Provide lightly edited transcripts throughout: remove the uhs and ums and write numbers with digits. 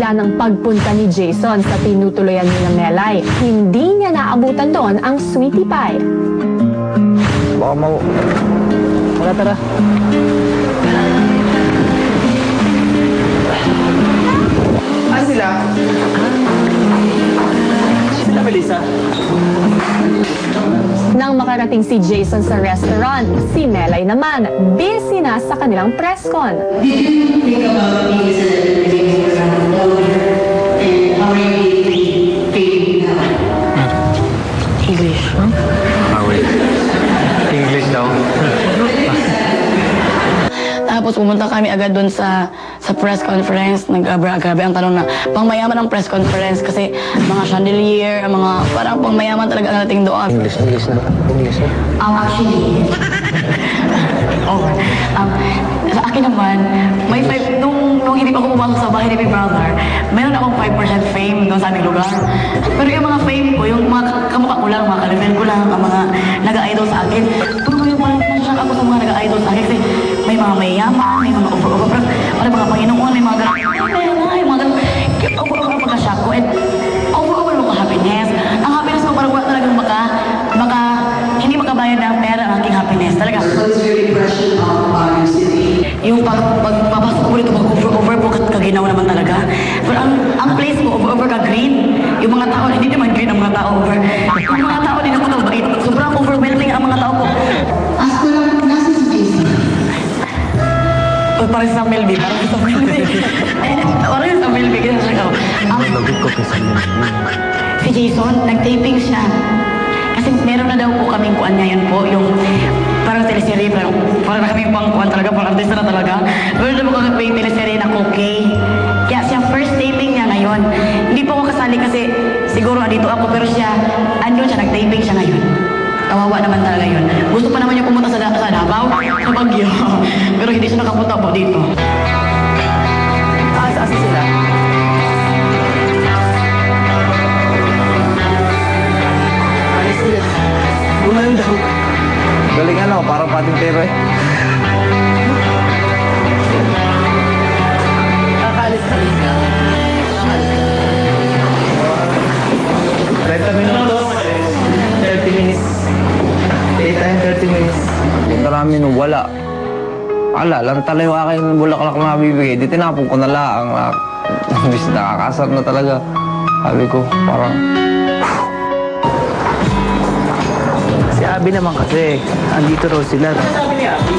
simula ng pagpunta ni Jason sa tinutuluyan ni Melay, hindi niya naabutan doon ang sweetie pie. Baka Wala, tara. Ah, sila? Sila, Melissa? Nang makarating si Jason sa restaurant, si Melay naman, busy na sa kanilang press con. Did you think about these things around and how are you feeling now? English. Huh? Ah, wait. English daw. Tapos pumunta kami agad doon sa press conference. Grabe ang tanong na pangmayaman ang press conference kasi mga chandelier, mga parang pangmayaman talaga ang nating doon. English na. Actually, sa akin naman, may nung hindi pa ako pumasok sa bahay ni my brother, meron akong 5% fame doon sa aming lugar. Pero yung mga fame ko, yung mga kamukha ko lang, mga kalimen ko lang, ang mga nag-idol sa akin. Pero ngayon parang nasyak ako sa mga nag-idol sa akin kasi may mga mayaman, may mga over, may mga Panginoon, may mga gano'n. May mga gano'n. Over pagka-shock ko. And over mo happiness. Ang happiness ko parang wala talagang hindi makabayad ng pera ang aking happiness. Talaga. So it's your impression of your city? Yung pagpapasok ko dito, over po kaginawa naman talaga. Pero ang place ko, over ka-green. Yung mga tao, hindi naman green ang mga tao over. Yung mga tao, hindi naman bakit. Sobrang overwhelming ang mga tao ko. Ask ko lang, nasa si Jason? Parang sa Melby, parang sa Melby. Parang sa Melby, ganyan siya ako. Lagot ko kasi Si Jason, nag-taping siya. Kasi meron na daw po kaming kuan ngayon po, yung parang teleserye, parang kaming pang kuan talaga, parang artista na talaga. Meron na po kaming teleserye na Cookie. Kaya siya first taping niya ngayon. Hindi po ako kasali kasi siguro andito ako, pero siya, andun siya, nag-taping siya ngayon. Kawawa naman talaga yun. Gusto pa naman niya pumunta sa Davao, sa Baguio. Pero hindi siya nakapunta po dito. Asa sila? Alis sila. Gumanon daw. Galing parang patintero eh. Kakaalis na rin. 30 minutos. 30 minutes. Daytime, 30 minutes. Punta namin wala. Lang talaga yung akin bulaklak na bibigay. Di tinapon ko na lang. Bis nakakasar na talaga. Sabi ko, parang... Si Abby naman kasi, andito raw sila. Sabi ni Abby?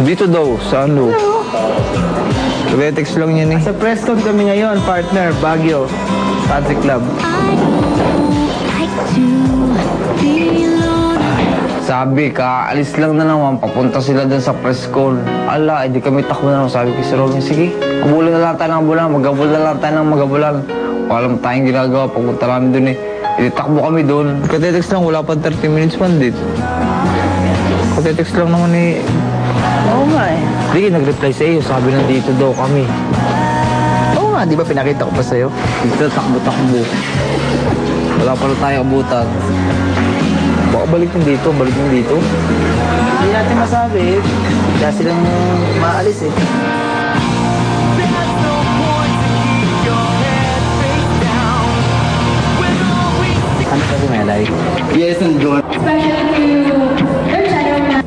Dito daw, sa ano? Text lang yan eh. Sa press con kami ngayon, partner, Baguio, Country Club. Sabi ka, alis lang na naman, papunta sila dun sa press con. Hindi kami takbo na lang. Sabi ko si Robin, sige, abulan na lang tayo ng abulan, mag-abul na lang tayo ng mag-abulan. Walang tayong ginagawa, papunta namin dun eh. Takbo kami dun. Katetext lang, wala pa 30 minutes man dit. Katetext lang naman eh. Oo nga eh. Hindi, nag-reply sa iyo, sabi nandito daw kami. Oo nga, di ba pinakita ko pa sa'yo? Dito, takbo-takbo. Wala pala tayong abutan. Baka balik yung dito, Hindi natin masabi eh. Kaya silang maalis eh. Ano ka si Melay? Yes, and John. Special to their channel.